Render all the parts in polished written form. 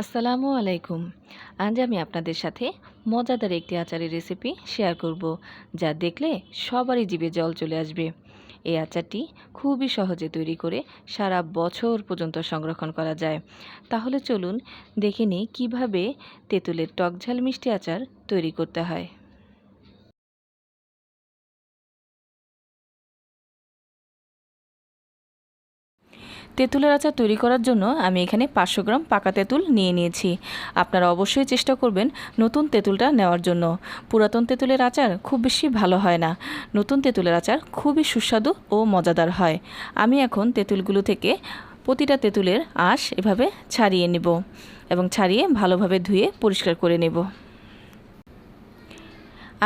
আসসালামু আলাইকুম। আজ আমি আপনাদের সাথে মজাদার একটি আচারের রেসিপি শেয়ার করব, যা দেখলে সবারই জিভে জল চলে আসবে। এই আচারটি খুবই সহজে তৈরি করে সারা বছর পর্যন্ত সংরক্ষণ করা যায়। তাহলে চলুন দেখে নিই কীভাবে তেঁতুলের টকঝাল মিষ্টি আচার তৈরি করতে হয়। তেঁতুলের আচার তৈরি করার জন্য আমি এখানে 500 গ্রাম পাকা তেঁতুল নিয়ে নিয়েছি। আপনারা অবশ্যই চেষ্টা করবেন নতুন তেঁতুলটা নেওয়ার জন্য। পুরাতন তেঁতুলের আচার খুব বেশি ভালো হয় না। নতুন তেঁতুলের আচার খুবই সুস্বাদু ও মজাদার হয়। আমি এখন তেঁতুলগুলো থেকে প্রতিটা তেঁতুলের আঁশ এভাবে ছাড়িয়ে নেব এবং ছাড়িয়ে ভালোভাবে ধুয়ে পরিষ্কার করে নেব।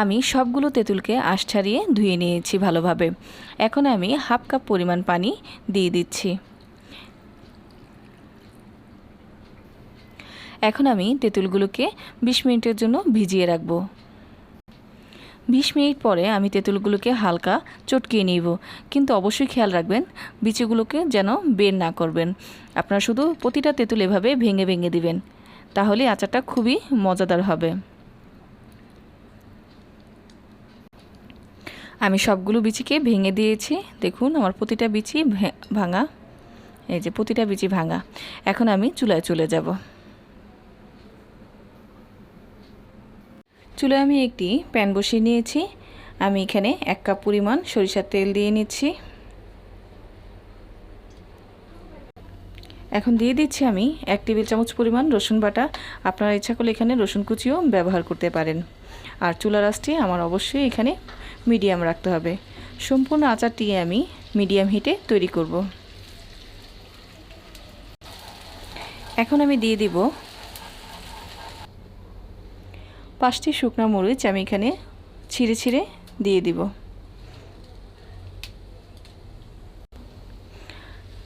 আমি সবগুলো তেঁতুলকে আঁশ ছাড়িয়ে ধুয়ে নিয়েছি ভালোভাবে। এখন আমি হাফ কাপ পরিমাণ পানি দিয়ে দিচ্ছি। এখন আমি তেঁতুলগুলোকে 20 মিনিটের জন্য ভিজিয়ে রাখব। 20 মিনিট পরে আমি তেঁতুলগুলোকে হালকা চটকিয়ে নিব, কিন্তু অবশ্যই খেয়াল রাখবেন বিচিগুলোকে যেন বের না করবেন। আপনারা শুধু প্রতিটা তেঁতুল এভাবে ভেঙে ভেঙে দিবেন, তাহলে আচারটা খুবই মজাদার হবে। আমি সবগুলো বিচিকে ভেঙে দিয়েছি। দেখুন আমার প্রতিটা বিচি ভাঙা, এই যে প্রতিটা বিচি ভাঙা। এখন আমি চুলায় চলে যাব। চুলায় আমি একটি প্যান বসিয়ে নিয়েছি। আমি এখানে 1 কাপ পরিমাণ সরিষার তেল দিয়ে নিচ্ছি। এখন দিয়ে দিচ্ছি আমি 1 টেবিল চামচ পরিমাণ রসুন বাটা। আপনারা ইচ্ছা করলে এখানে রসুন কুচিও ব্যবহার করতে পারেন। আর চুলার আঁচটি আমার অবশ্যই এখানে মিডিয়াম রাখতে হবে। সম্পূর্ণ আচারটি আমি মিডিয়াম হিটে তৈরি করব। এখন আমি দিয়ে দিব 5টি শুকনো মরিচ। আমি এখানে ছিঁড়ে ছিঁড়ে দিয়ে দিব।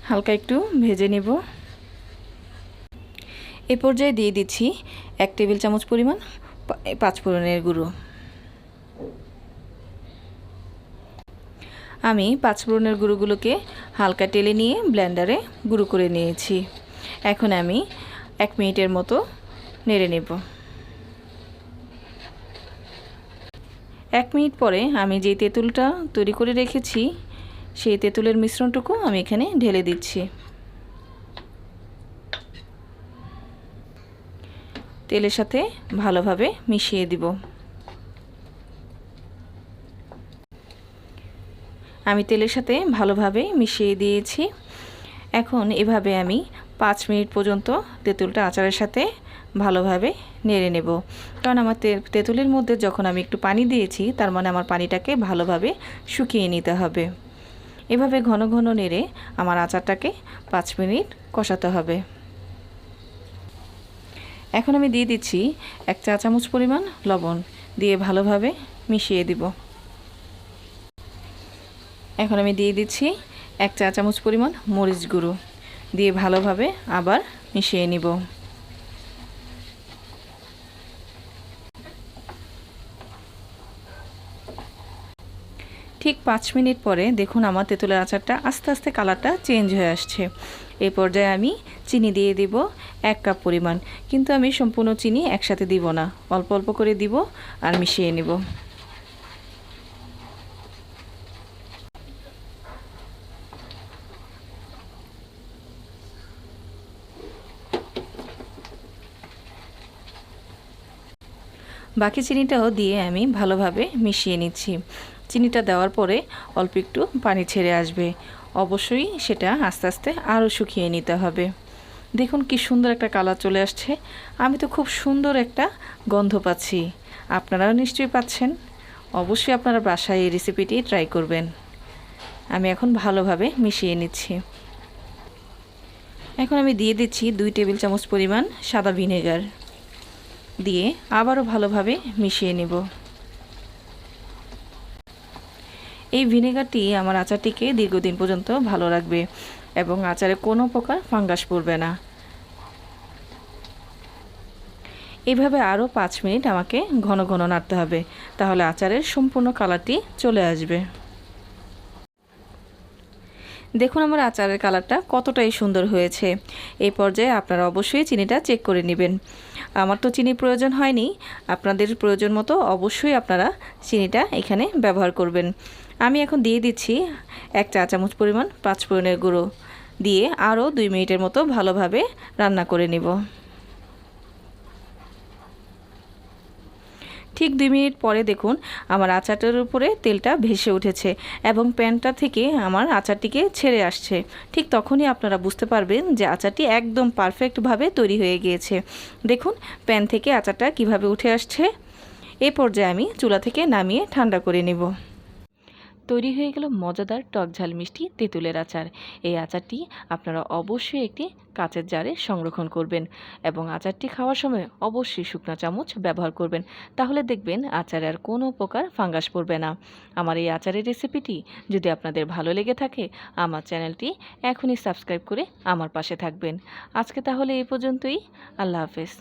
হালকা একটু ভেজে নেব। এই পর্যায়ে দিয়ে দিচ্ছি 1 টেবিল চামচ পরিমাণ 5 ফোড়নের গুঁড়ো। আমি 5 ফোড়নের গুঁড়োগুলোকে হালকা টেলে নিয়ে ব্লেন্ডারে গুঁড়ো করে নিয়েছি। এখন আমি 1 মিনিটের মতো নেড়ে নেব। 1 মিনিট পরে আমি যে তেঁতুলটা তৈরি করে রেখেছি সেই তেঁতুলের মিশ্রণটুকু আমি এখানে ঢেলে দিচ্ছি। তেলের সাথে ভালোভাবে মিশিয়ে দিব। আমি তেলের সাথে ভালোভাবে মিশিয়ে দিয়েছি। এখন এভাবে আমি 5 মিনিট পর্যন্ত তেঁতুলটা আচারের সাথে ভালোভাবে নেড়ে নেব। কারণ আমার তেঁতুলের মধ্যে যখন আমি একটু পানি দিয়েছি, তার মানে আমার পানিটাকে ভালোভাবে শুকিয়ে নিতে হবে। এভাবে ঘন ঘন নেড়ে আমার আচারটাকে 5 মিনিট কষাতে হবে। এখন আমি দিয়ে দিচ্ছি 1 চা চামচ পরিমাণ লবণ, দিয়ে ভালোভাবে মিশিয়ে দিব। এখন আমি দিয়ে দিচ্ছি 1 চা চামচ পরিমাণ মরিচ গুঁড়ো, দিয়ে ভালোভাবে আবার মিশিয়ে নিব। ঠিক 5 মিনিট পরে দেখুন আমার তেঁতুলের আচারটা আস্তে আস্তে কালারটা চেঞ্জ হয়ে আসছে। এই পর্যায়ে আমি চিনি দিয়ে দিব 1 কাপ পরিমাণ, কিন্তু আমি সম্পূর্ণ চিনি একসাথে দিব না, অল্প অল্প করে দিব আর মিশিয়ে নিব। বাকি চিনিটাও দিয়ে আমি ভালোভাবে মিশিয়ে নিচ্ছি। চিনিটা দেওয়ার পরে অল্প একটু পানি ছেড়ে আসবে। অবশ্যই সেটা আস্তে আস্তে আরও শুকিয়ে নিতে হবে। দেখুন কি সুন্দর একটা কালার চলে আসছে। আমি তো খুব সুন্দর একটা গন্ধ পাচ্ছি। আপনারাও নিশ্চয়ই পাচ্ছেন। অবশ্যই আপনারা বাসায় এই রেসিপিটি ট্রাই করবেন। আমি এখন ভালোভাবে মিশিয়ে নিচ্ছি। এখন আমি দিয়ে দিচ্ছি 2 টেবিল চামচ পরিমাণ সাদা ভিনেগার, দিয়ে আবারও ভালোভাবে মিশিয়ে নেব। এই ভিনেগারটি আমার আচারটিকে দীর্ঘদিন পর্যন্ত ভালো রাখবে এবং আচারে কোনো প্রকার ফাঙ্গাস পড়বে না। এইভাবে আরও 5 মিনিট আমাকে ঘন ঘন নাড়তে হবে, তাহলে আচারের সম্পূর্ণ কালারটি চলে আসবে। দেখুন আমার আচারের কালারটা কতটাই সুন্দর হয়েছে। এই পর্যায়ে আপনারা অবশ্যই চিনিটা চেক করে নেবেন। আমার তো চিনি প্রয়োজন হয়নি, আপনাদের প্রয়োজন মতো অবশ্যই আপনারা চিনিটা এখানে ব্যবহার করবেন। আমি এখন দিয়ে দিচ্ছি 1 চা চামচ পরিমাণ পাঁচফোড়নের গুঁড়ো, দিয়ে আরও 2 মিনিটের মতো ভালোভাবে রান্না করে নেব। ঠিক 2 মিনিট পরে দেখুন আমার আচারটার উপরে তেলটা ভেসে উঠেছে এবং প্যানটা থেকে আমার আচারটিকে ছেড়ে আসছে। ঠিক তখনই আপনারা বুঝতে পারবেন যে আচারটি একদম পারফেক্টভাবে তৈরি হয়ে গিয়েছে। দেখুন প্যান থেকে আচারটা কিভাবে উঠে আসছে। এই পর্যায়ে আমি চুলা থেকে নামিয়ে ঠান্ডা করে নেব। তৈরি হয়ে গেল মজাদার টক ঝাল মিষ্টি তেঁতুলের আচার। এই আচারটি আপনারা অবশ্যই একটি কাচের জারে সংরক্ষণ করবেন এবং আচারটি খাওয়ার সময় অবশ্যই শুকনো চামচ ব্যবহার করবেন। তাহলে দেখবেন আচারে আর কোনো প্রকার ফাঙ্গাস পড়বে না। আমার এই আচারের রেসিপিটি যদি আপনাদের ভালো লেগে থাকে, আমার চ্যানেলটি এখনই সাবস্ক্রাইব করে আমার পাশে থাকবেন। আজকে তাহলে এই পর্যন্তই। আল্লাহ হাফেজ।